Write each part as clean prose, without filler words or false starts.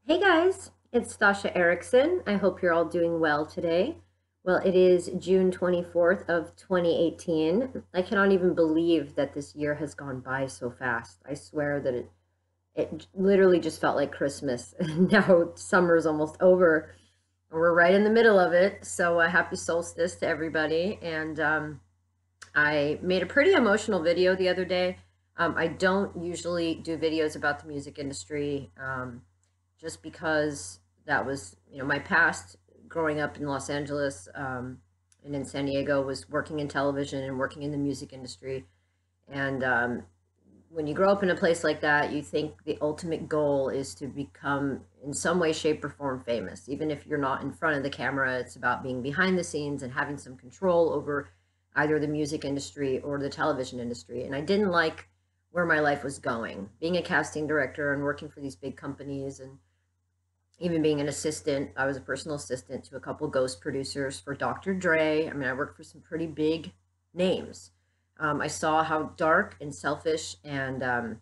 Hey guys, it's Stasha Erickson. I hope you're all doing well today. Well, it is June 24th of 2018. I cannot even believe that this year has gone by so fast. I swear that it literally just felt like Christmas. And now summer's almost over. We're right in the middle of it. So happy solstice to everybody. And I made a pretty emotional video the other day. I don't usually do videos about the music industry. Just because that was, my past growing up in Los Angeles and in San Diego was working in television and working in the music industry. And when you grow up in a place like that, you think the ultimate goal is to become, in some way, shape, or form, famous. Even if you're not in front of the camera, it's about being behind the scenes and having some control over either the music industry or the television industry. And I didn't like where my life was going. Being a casting director and working for these big companies and even being an assistant, I was a personal assistant to a couple ghost producers for Dr. Dre. I mean, I worked for some pretty big names. I saw how dark and selfish and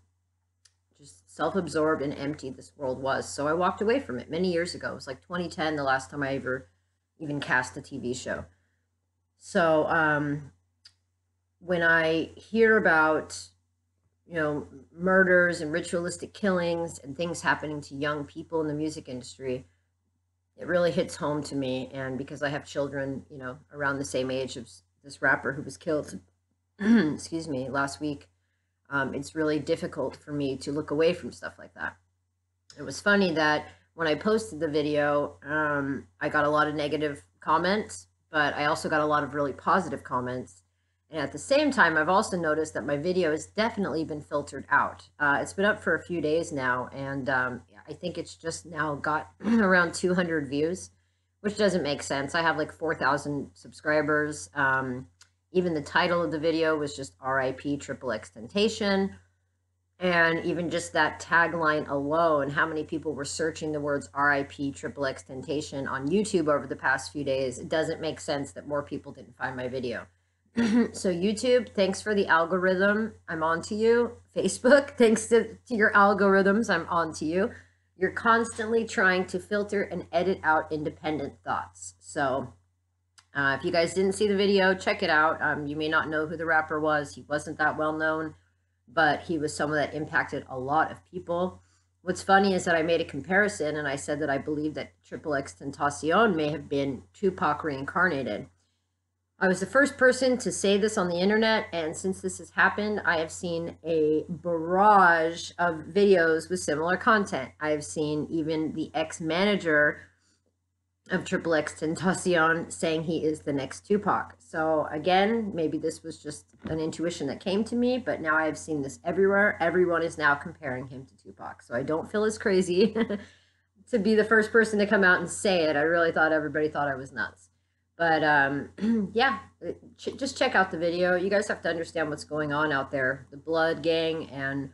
just self-absorbed and empty this world was. So I walked away from it many years ago. It was like 2010, the last time I ever even cast a TV show. So when I hear about murders and ritualistic killings and things happening to young people in the music industry, it really hits home to me. And because I have children, around the same age of this rapper who was killed, excuse me, last week, it's really difficult for me to look away from stuff like that. It was funny that when I posted the video, I got a lot of negative comments, but I also got a lot of really positive comments. And at the same time, I've also noticed that my video has definitely been filtered out. It's been up for a few days now, and I think it's just now got around 200 views, which doesn't make sense. I have like 4,000 subscribers. Even the title of the video was just RIP Triple X Temptation. And even just that tagline alone, how many people were searching the words RIP Triple X Temptation on YouTube over the past few days, it doesn't make sense that more people didn't find my video. So YouTube, thanks for the algorithm. I'm on to you. Facebook, thanks to your algorithms, I'm on to you. You're constantly trying to filter and edit out independent thoughts. So if you guys didn't see the video, check it out. You may not know who the rapper was. He wasn't that well known, but he was someone that impacted a lot of people. What's funny is that I made a comparison and I said that I believe that Triple X Tentacion may have been Tupac reincarnated. I was the first person to say this on the internet, and since this has happened, I have seen a barrage of videos with similar content. I have seen even the ex-manager of Triple X Tentacion saying he is the next Tupac. So again, maybe this was just an intuition that came to me, but now I have seen this everywhere. Everyone is now comparing him to Tupac. So I don't feel as crazy to be the first person to come out and say it. I really thought everybody thought I was nuts. But yeah, just check out the video. You guys have to understand what's going on out there. The Blood Gang and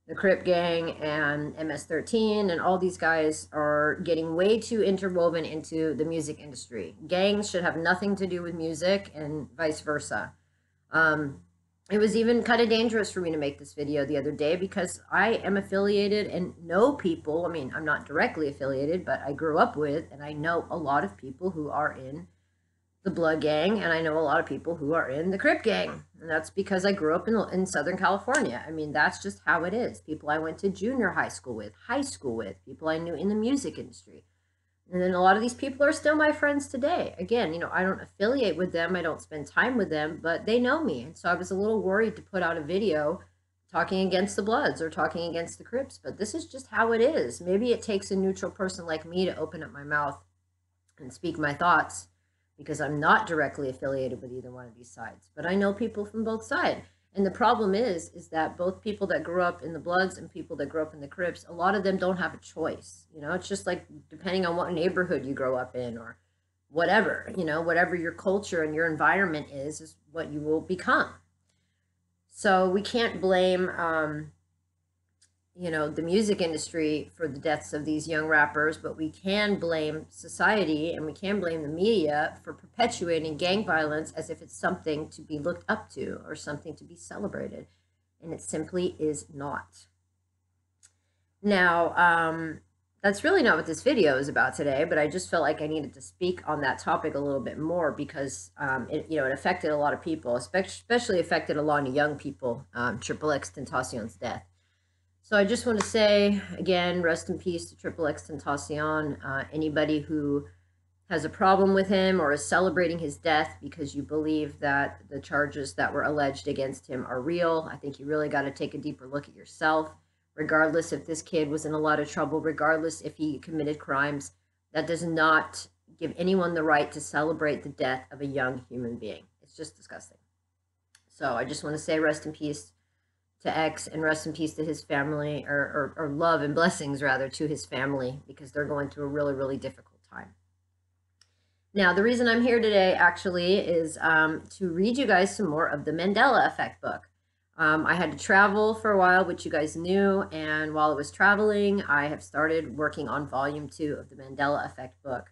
the Crip Gang and MS-13 and all these guys are getting way too interwoven into the music industry. Gangs should have nothing to do with music and vice versa. It was even kind of dangerous for me to make this video the other day because I am affiliated and know people. I mean, I'm not directly affiliated, but I grew up with and I know a lot of people who are in the Blood Gang, and I know a lot of people who are in the Crip Gang, and that's because I grew up in Southern California. I mean, that's just how it is. People I went to junior high school with, people I knew in the music industry. And then a lot of these people are still my friends today. Again, I don't affiliate with them, I don't spend time with them, but they know me. And so I was a little worried to put out a video talking against the Bloods or talking against the Crips, but this is just how it is. Maybe it takes a neutral person like me to open up my mouth and speak my thoughts, because I'm not directly affiliated with either one of these sides, but I know people from both sides. And the problem is that both people that grew up in the Bloods and people that grew up in the Crips, a lot of them don't have a choice. It's just like depending on what neighborhood you grow up in or whatever, whatever your culture and your environment is what you will become. So we can't blame the music industry for the deaths of these young rappers, but we can blame society and we can blame the media for perpetuating gang violence as if it's something to be looked up to or something to be celebrated. And it simply is not. Now, That's really not what this video is about today, but I just felt like I needed to speak on that topic a little bit more because it affected a lot of people, especially affected a lot of young people, Triple X Tentacion's death. So I just want to say, again, rest in peace to Triple X Tentacion. Anybody who has a problem with him or is celebrating his death because you believe that the charges that were alleged against him are real, I think you really got to take a deeper look at yourself. Regardless if this kid was in a lot of trouble, regardless if he committed crimes, that does not give anyone the right to celebrate the death of a young human being. It's just disgusting. So I just want to say rest in peace to X and rest in peace to his family, or love and blessings rather to his family, because they're going through a really, really difficult time. Now, the reason I'm here today actually is to read you guys some more of the Mandela Effect book. I had to travel for a while, which you guys knew, and while I was traveling, I have started working on volume 2 of the Mandela Effect book.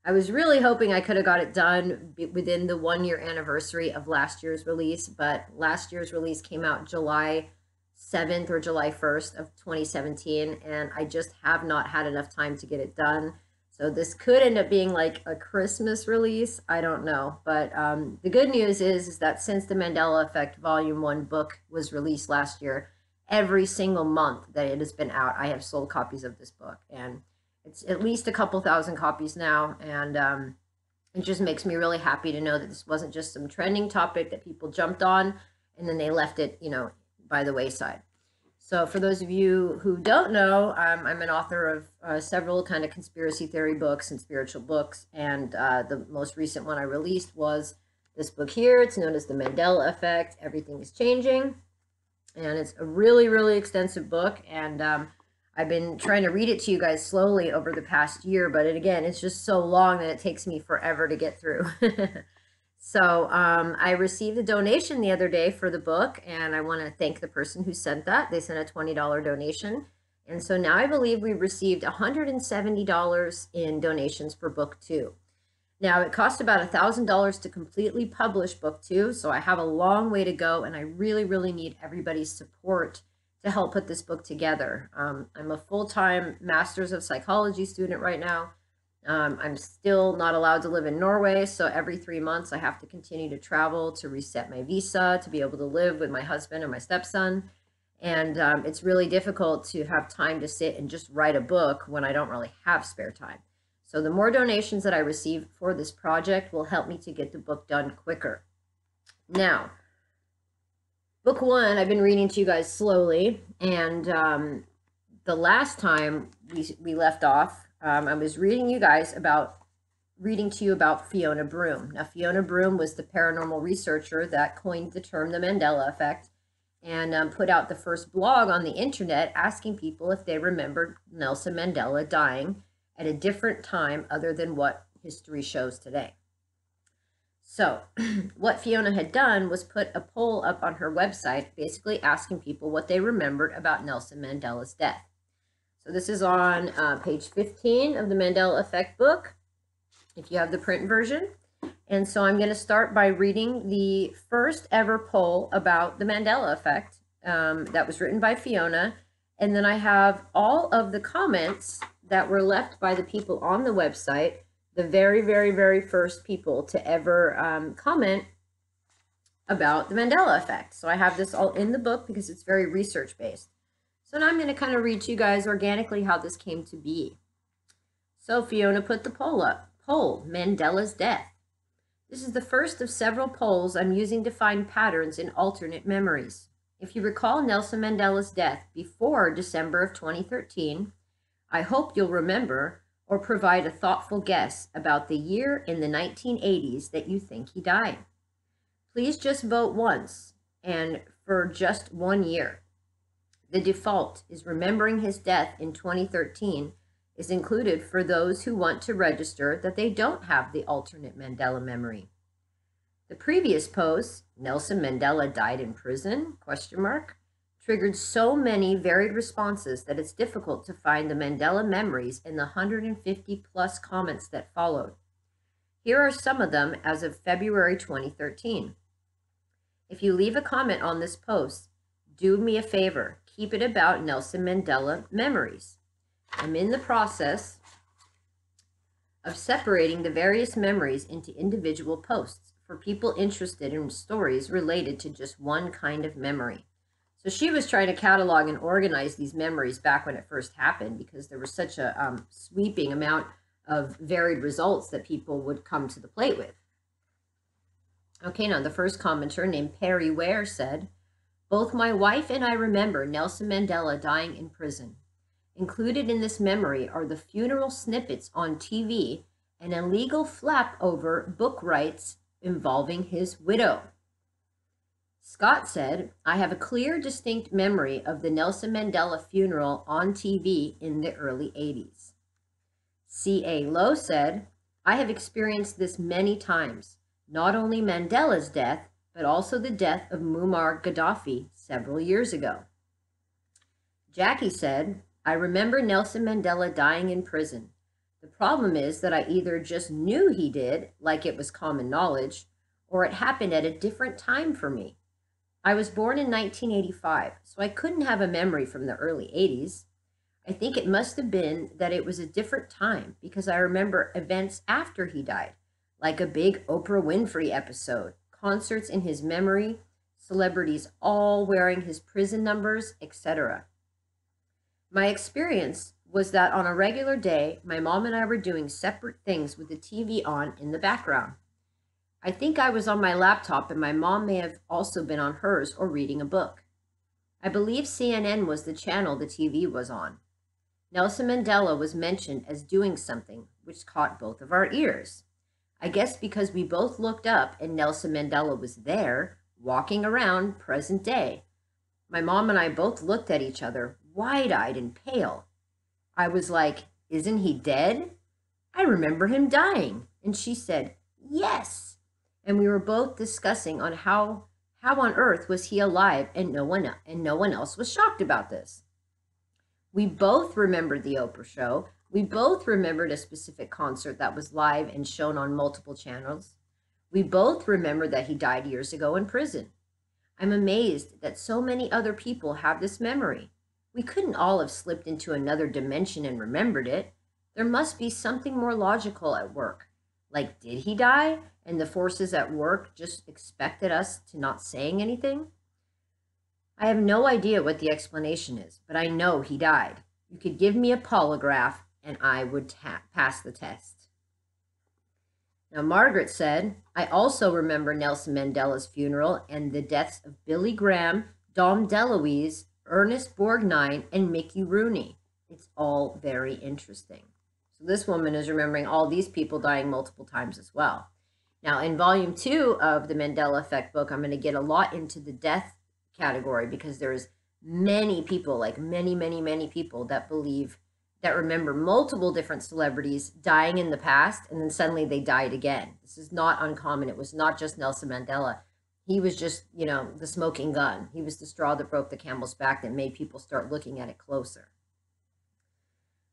I was really hoping I could have got it done within the 1-year anniversary of last year's release, but last year's release came out July 7th or July 1st of 2017, and I just have not had enough time to get it done. So this could end up being like a Christmas release. I don't know. But the good news is that since the Mandela Effect Volume 1 book was released last year, every single month that it has been out, I have sold copies of this book. And it's at least a couple thousand copies now. And it just makes me really happy to know that this wasn't just some trending topic that people jumped on and then they left it, by the wayside. So for those of you who don't know, I'm an author of several kind of conspiracy theory books and spiritual books. And the most recent one I released was this book here. It's known as The Mandela Effect, Everything is Changing. And it's a really, really extensive book. And I've been trying to read it to you guys slowly over the past year. But again, it's just so long that it takes me forever to get through. So I received a donation the other day for the book, and I want to thank the person who sent that. They sent a $20 donation. And so now I believe we received $170 in donations for book 2. Now it cost about $1,000 to completely publish book 2, so I have a long way to go, and I really, really need everybody's support to help put this book together. I'm a full-time Master's of Psychology student right now. I'm still not allowed to live in Norway, so every 3 months I have to continue to travel to reset my visa to be able to live with my husband and my stepson. And it's really difficult to have time to sit and just write a book when I don't really have spare time. So the more donations that I receive for this project will help me to get the book done quicker. Now, book 1, I've been reading to you guys slowly, and the last time we left off, I was reading to you about Fiona Broome. Now, Fiona Broome was the paranormal researcher that coined the term the Mandela Effect and put out the first blog on the internet asking people if they remembered Nelson Mandela dying at a different time other than what history shows today. So what Fiona had done was put a poll up on her website basically asking people what they remembered about Nelson Mandela's death. So this is on page 15 of the Mandela Effect book, if you have the print version. And so I'm going to start by reading the first ever poll about the Mandela Effect that was written by Fiona. And then I have all of the comments that were left by the people on the website, the very, very, very first people to ever comment about the Mandela Effect. So I have this all in the book because it's very research-based. So now I'm going to kind of read to you guys organically how this came to be. So Fiona put the poll up. Poll, Mandela's death. This is the first of several polls I'm using to find patterns in alternate memories. If you recall Nelson Mandela's death before December of 2013, I hope you'll remember or provide a thoughtful guess about the year in the 1980s that you think he died. Please just vote once and for just 1 year. The default is remembering his death in 2013 is included for those who want to register that they don't have the alternate Mandela memory. The previous post, Nelson Mandela died in prison, ? Triggered so many varied responses that it's difficult to find the Mandela memories in the 150 plus comments that followed. Here are some of them as of February 2013. If you leave a comment on this post, do me a favor, keep it about Nelson Mandela memories. I'm in the process of separating the various memories into individual posts for people interested in stories related to just one kind of memory. So she was trying to catalog and organize these memories back when it first happened, because there was such a sweeping amount of varied results that people would come to the plate with. Okay, now the first commenter, named Perry Ware, said, both my wife and I remember Nelson Mandela dying in prison. Included in this memory are the funeral snippets on TV and a legal flap over book rights involving his widow. Scott said, I have a clear, distinct memory of the Nelson Mandela funeral on TV in the early 80s. C.A. Lowe said, I have experienced this many times, not only Mandela's death, but also the death of Muammar Gaddafi several years ago. Jackie said, I remember Nelson Mandela dying in prison. The problem is that I either just knew he did, like it was common knowledge, or it happened at a different time for me. I was born in 1985, so I couldn't have a memory from the early 80s. I think it must have been that it was a different time, because I remember events after he died, like a big Oprah Winfrey episode, concerts in his memory, celebrities all wearing his prison numbers, etc. My experience was that on a regular day, my mom and I were doing separate things with the TV on in the background. I think I was on my laptop and my mom may have also been on hers or reading a book. I believe CNN was the channel the TV was on. Nelson Mandela was mentioned as doing something, which caught both of our ears. I guess because we both looked up and Nelson Mandela was there, walking around present day. My mom and I both looked at each other, wide-eyed and pale. I was like, isn't he dead? I remember him dying. And she said, yes. And we were both discussing on how on earth was he alive, and no one else was shocked about this. We both remembered the Oprah show. We both remembered a specific concert that was live and shown on multiple channels. We both remembered that he died years ago in prison. I'm amazed that so many other people have this memory. We couldn't all have slipped into another dimension and remembered it. There must be something more logical at work. Like, did he die? And the forces at work just expected us to not saying anything? I have no idea what the explanation is, but I know he died. You could give me a polygraph and I would pass the test. Now, Margaret said, I also remember Nelson Mandela's funeral and the deaths of Billy Graham, Dom DeLuise, Ernest Borgnine, and Mickey Rooney. It's all very interesting. So this woman is remembering all these people dying multiple times as well. Now, in volume 2 of the Mandela Effect book, I'm going to get a lot into the death category, because there's many people, like many people that remember multiple different celebrities dying in the past, and then suddenly they died again. This is not uncommon. It was not just Nelson Mandela. He was just, the smoking gun. He was the straw that broke the camel's back that made people start looking at it closer.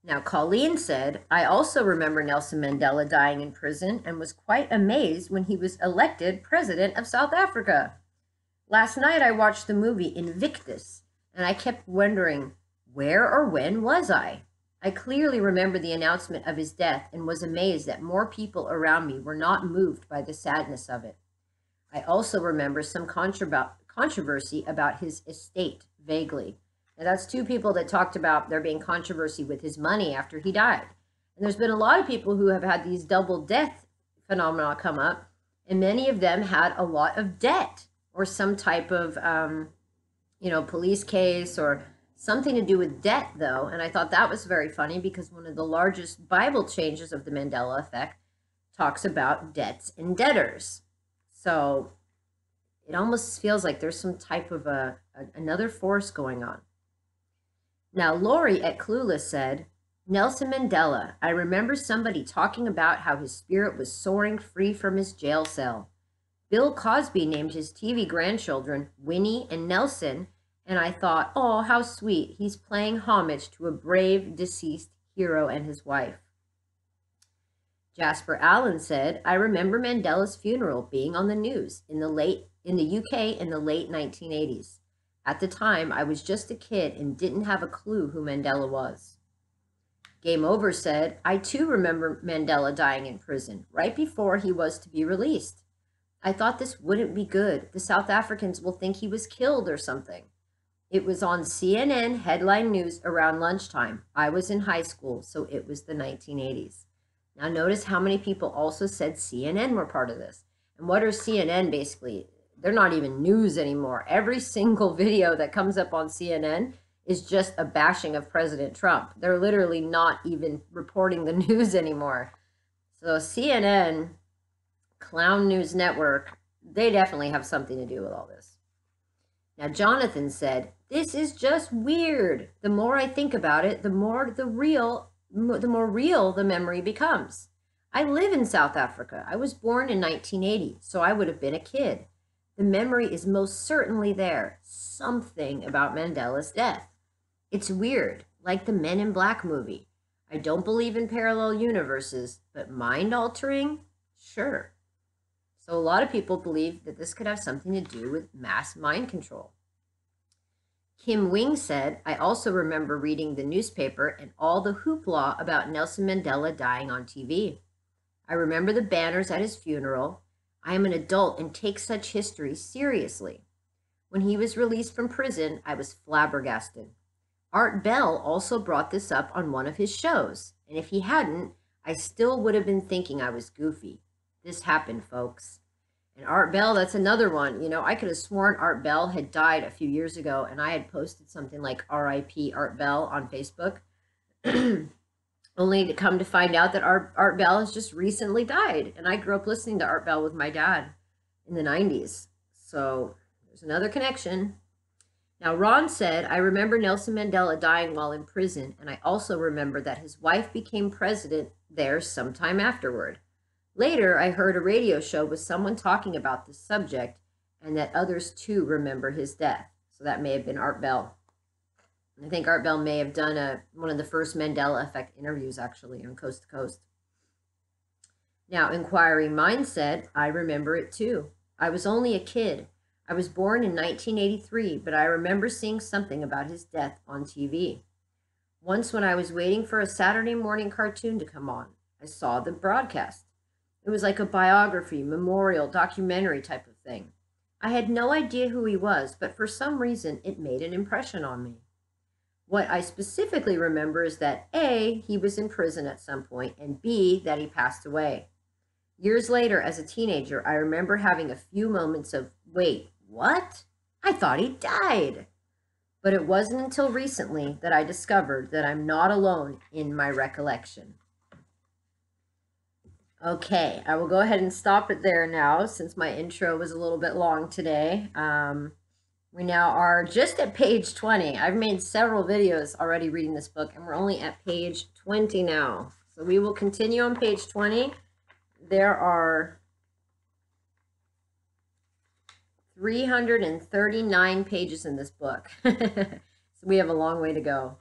Now, Colleen said, I also remember Nelson Mandela dying in prison and was quite amazed when he was elected president of South Africa. Last night, I watched the movie Invictus, and I kept wondering, where or when was I? I clearly remember the announcement of his death and was amazed that more people around me were not moved by the sadness of it. I also remember some controversy about his estate, vaguely. Now, that's two people that talked about there being controversy with his money after he died. And there's been a lot of people who have had these double death phenomena come up, and many of them had a lot of debt or some type of, police case or something to do with debt, though. And I thought that was very funny, because one of the largest Bible changes of the Mandela Effect talks about debts and debtors. So it almost feels like there's some type of another force going on. Now, Lori at Clueless said, Nelson Mandela, I remember somebody talking about how his spirit was soaring free from his jail cell. Bill Cosby named his TV grandchildren Winnie and Nelson, and I thought, oh, how sweet. He's paying homage to a brave deceased hero and his wife. Jasper Allen said, I remember Mandela's funeral being on the news in the UK in the late 1980s. At the time, I was just a kid and didn't have a clue who Mandela was. Game Over said, I too remember Mandela dying in prison right before he was to be released. I thought this wouldn't be good. The South Africans will think he was killed or something. It was on CNN headline news around lunchtime. I was in high school, so it was the 1980s. Now notice how many people also said CNN were part of this. And what are CNN basically? They're not even news anymore. Every single video that comes up on CNN is just a bashing of President Trump. They're literally not even reporting the news anymore. So CNN, Clown News Network, they definitely have something to do with all this. Now, Jonathan said, this is just weird. The more I think about it, the more real the memory becomes. I live in South Africa. I was born in 1980, so I would have been a kid. The memory is most certainly there. Something about Mandela's death. It's weird, like the Men in Black movie. I don't believe in parallel universes, but mind-altering? Sure. So a lot of people believe that this could have something to do with mass mind control. Kim Wing said, I also remember reading the newspaper and all the hoopla about Nelson Mandela dying on TV. I remember the banners at his funeral. I am an adult and take such history seriously. When he was released from prison, I was flabbergasted. Art Bell also brought this up on one of his shows, and if he hadn't, I still would have been thinking I was goofy. This happened, folks. And Art Bell, that's another one. You know, I could have sworn Art Bell had died a few years ago, and I had posted something like RIP Art Bell on Facebook, only to come to find out that Art Bell has just recently died. And I grew up listening to Art Bell with my dad in the 90s. So there's another connection. Now, Ron said, I remember Nelson Mandela dying while in prison, and I also remember that his wife became president there sometime afterward. Later, I heard a radio show with someone talking about this subject, and that others too remember his death. So that may have been Art Bell. I think Art Bell may have done one of the first Mandela Effect interviews, actually, on Coast to Coast. Now, Inquiring Minds said, I remember it too. I was only a kid. I was born in 1983, but I remember seeing something about his death on TV. Once when I was waiting for a Saturday morning cartoon to come on, I saw the broadcast. It was like a biography, memorial, documentary type of thing. I had no idea who he was, but for some reason, it made an impression on me. What I specifically remember is that A, he was in prison at some point, and B, that he passed away. Years later, as a teenager, I remember having a few moments of, wait, what? I thought he died. But it wasn't until recently that I discovered that I'm not alone in my recollection. Okay, I will go ahead and stop it there now since my intro was a little bit long today. We now are just at page 20. I've made several videos already reading this book, and we're only at page 20 now. So we will continue on page 20. There are 339 pages in this book. So we have a long way to go.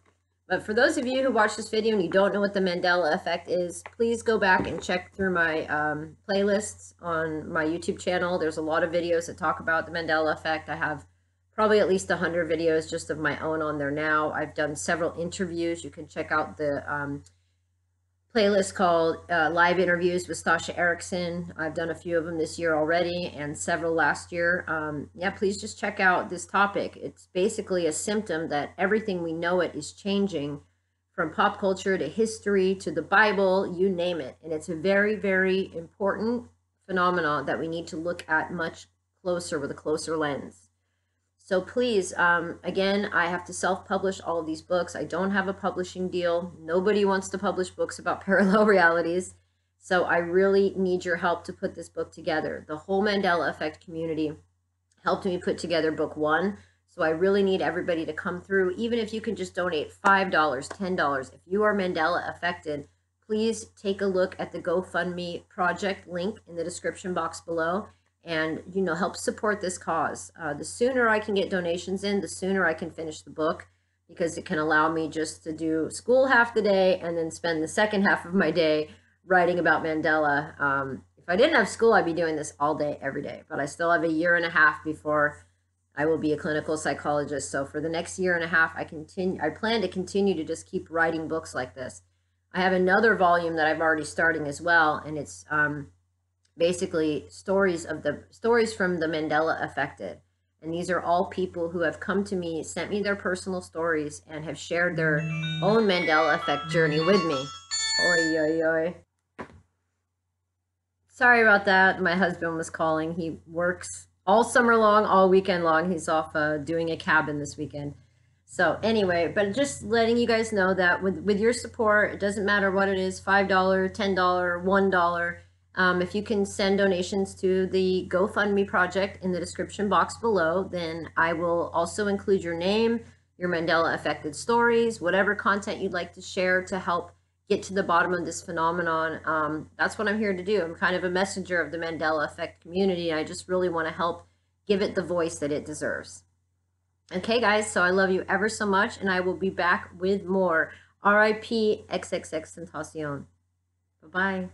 But for those of you who watch this video and you don't know what the Mandela Effect is, please go back and check through my playlists on my YouTube channel. There's a lot of videos that talk about the Mandela Effect. I have probably at least 100 videos just of my own on there now. I've done several interviews. You can check out the playlist called Live Interviews with Stasha Erickson. I've done a few of them this year already and several last year. Yeah, please just check out this topic. It's basically a symptom that everything we know it is changing, from pop culture to history to the Bible, you name it. And it's a very, very important phenomenon that we need to look at much closer with a closer lens. So please, again, I have to self-publish all of these books. I don't have a publishing deal. Nobody wants to publish books about parallel realities. So I really need your help to put this book together. The whole Mandela Effect community helped me put together book one. So I really need everybody to come through, even if you can just donate $5, $10. If you are Mandela affected, please take a look at the GoFundMe project link in the description box below. And, you know, help support this cause. The sooner I can get donations in, the sooner I can finish the book, because it can allow me just to do school half the day and then spend the second half of my day writing about Mandela. If I didn't have school, I'd be doing this all day, every day. But I still have a year and a half before I will be a clinical psychologist. So for the next year and a half, I plan to continue to just keep writing books like this. I have another volume that I've already starting as well, and it's basically stories from the Mandela affected. And these are all people who have come to me, sent me their personal stories, and have shared their own Mandela effect journey with me. Oi, oi, oi. Sorry about that. My husband was calling. He works all summer long, all weekend long. He's off doing a cabin this weekend. So anyway, but just letting you guys know that with your support, it doesn't matter what it is, $5, $10, $1. If you can send donations to the GoFundMe project in the description box below, then I will also include your name, your Mandela affected stories, whatever content you'd like to share to help get to the bottom of this phenomenon. That's what I'm here to do. I'm kind of a messenger of the Mandela effect community. I just really want to help give it the voice that it deserves. Okay, guys, so I love you ever so much, and I will be back with more. RIP XXX Tentacion. Bye-bye.